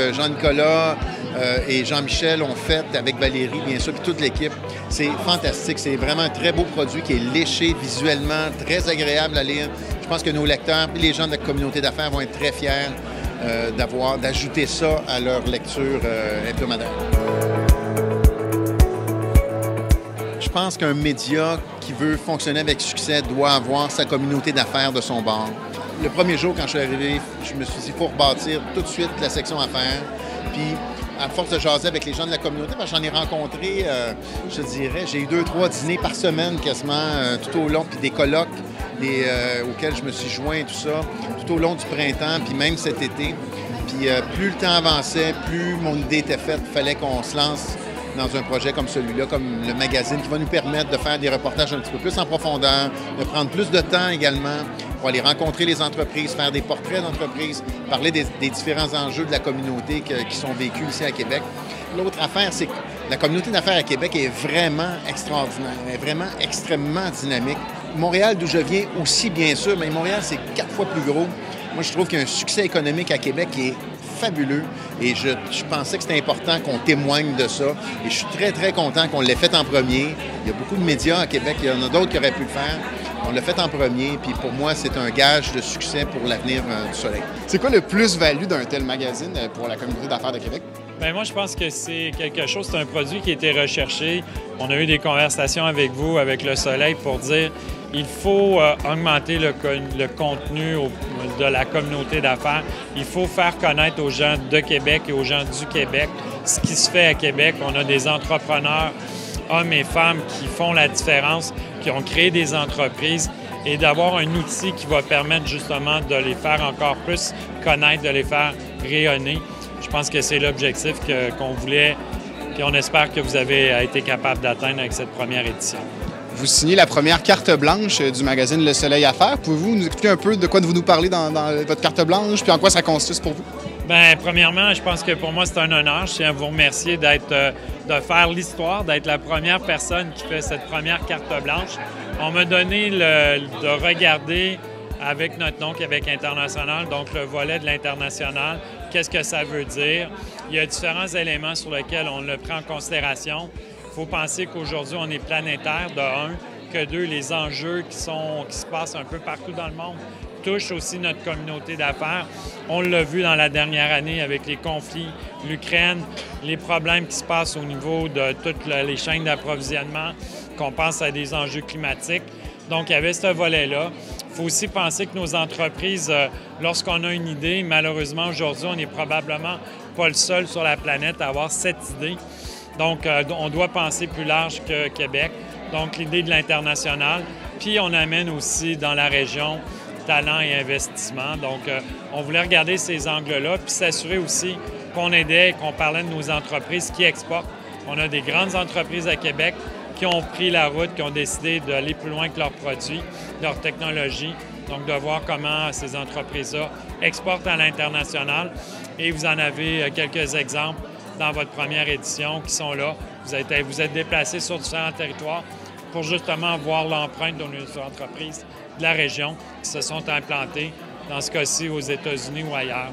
que Jean-Nicolas et Jean-Michel ont fait avec Valérie, bien sûr, puis toute l'équipe. C'est fantastique. C'est vraiment un très beau produit qui est léché visuellement, très agréable à lire. Je pense que nos lecteurs et les gens de la communauté d'affaires vont être très fiers d'ajouter ça à leur lecture hebdomadaire. Je pense qu'un média qui veut fonctionner avec succès doit avoir sa communauté d'affaires de son bord. Le premier jour, quand je suis arrivé, je me suis dit, il faut rebâtir tout de suite la section affaires. Puis, à force de jaser avec les gens de la communauté, parce que j'en ai rencontré, je dirais, j'ai eu 2-3 dîners par semaine quasiment tout au long, puis des colloques auxquels je me suis joint et tout ça, tout au long du printemps, puis même cet été. Puis plus le temps avançait, plus mon idée était faite, il fallait qu'on se lance dans un projet comme celui-là, comme le magazine, qui va nous permettre de faire des reportages un petit peu plus en profondeur, de prendre plus de temps également pour aller rencontrer les entreprises, faire des portraits d'entreprises, parler des différents enjeux de la communauté qui sont vécus ici à Québec. L'autre affaire, c'est que la communauté d'affaires à Québec est vraiment extraordinaire, elle est vraiment extrêmement dynamique. Montréal, d'où je viens aussi, bien sûr, mais Montréal, c'est 4 fois plus gros. Moi, je trouve qu'il y a un succès économique à Québec qui est fabuleux et je pensais que c'était important qu'on témoigne de ça. Et je suis très, très content qu'on l'ait fait en premier. Il y a beaucoup de médias à Québec, il y en a d'autres qui auraient pu le faire. On l'a fait en premier, puis pour moi, c'est un gage de succès pour l'avenir du Soleil. C'est quoi le plus-value d'un tel magazine pour la communauté d'affaires de Québec? Bien, moi, je pense que c'est quelque chose, c'est un produit qui a été recherché. On a eu des conversations avec vous, avec Le Soleil, pour dire il faut augmenter le contenu de la communauté d'affaires. Il faut faire connaître aux gens de Québec et aux gens du Québec ce qui se fait à Québec. On a des entrepreneurs, hommes et femmes, qui font la différence, qui ont créé des entreprises, et d'avoir un outil qui va permettre justement de les faire encore plus connaître, de les faire rayonner. Je pense que c'est l'objectif qu'on voulait, qu'on espère que vous avez été capable d'atteindre avec cette première édition. Vous signez la première carte blanche du magazine Le Soleil Affaires. Pouvez-vous nous expliquer un peu de quoi vous nous parlez dans votre carte blanche, puis en quoi ça consiste pour vous? Bien, premièrement, je pense que pour moi, c'est un honneur. Je tiens à vous remercier de faire l'histoire, d'être la première personne qui fait cette première carte blanche. On m'a donné de regarder avec notre nom Québec international, donc le volet de l'international. Qu'est-ce que ça veut dire? Il y a différents éléments sur lesquels on le prend en considération. Il faut penser qu'aujourd'hui, on est planétaire, de un, que deux, les enjeux qui se passent un peu partout dans le monde touchent aussi notre communauté d'affaires. On l'a vu dans la dernière année avec les conflits, l'Ukraine, les problèmes qui se passent au niveau de toutes les chaînes d'approvisionnement, qu'on pense à des enjeux climatiques. Donc, il y avait ce volet-là. Il faut aussi penser que nos entreprises, lorsqu'on a une idée, malheureusement, aujourd'hui, on n'est probablement pas le seul sur la planète à avoir cette idée. Donc, on doit penser plus large que Québec. Donc, l'idée de l'international. Puis, on amène aussi dans la région talent et investissement. Donc, on voulait regarder ces angles-là, puis s'assurer aussi qu'on aidait, qu'on parlait de nos entreprises qui exportent. On a des grandes entreprises à Québec qui ont pris la route, qui ont décidé d'aller plus loin que leurs produits, leur technologie. Donc, de voir comment ces entreprises-là exportent à l'international. Et vous en avez quelques exemples dans votre première édition qui sont là. Vous êtes déplacés sur différents territoires pour justement voir l'empreinte de nos entreprises de la région qui se sont implantées, dans ce cas-ci aux États-Unis ou ailleurs.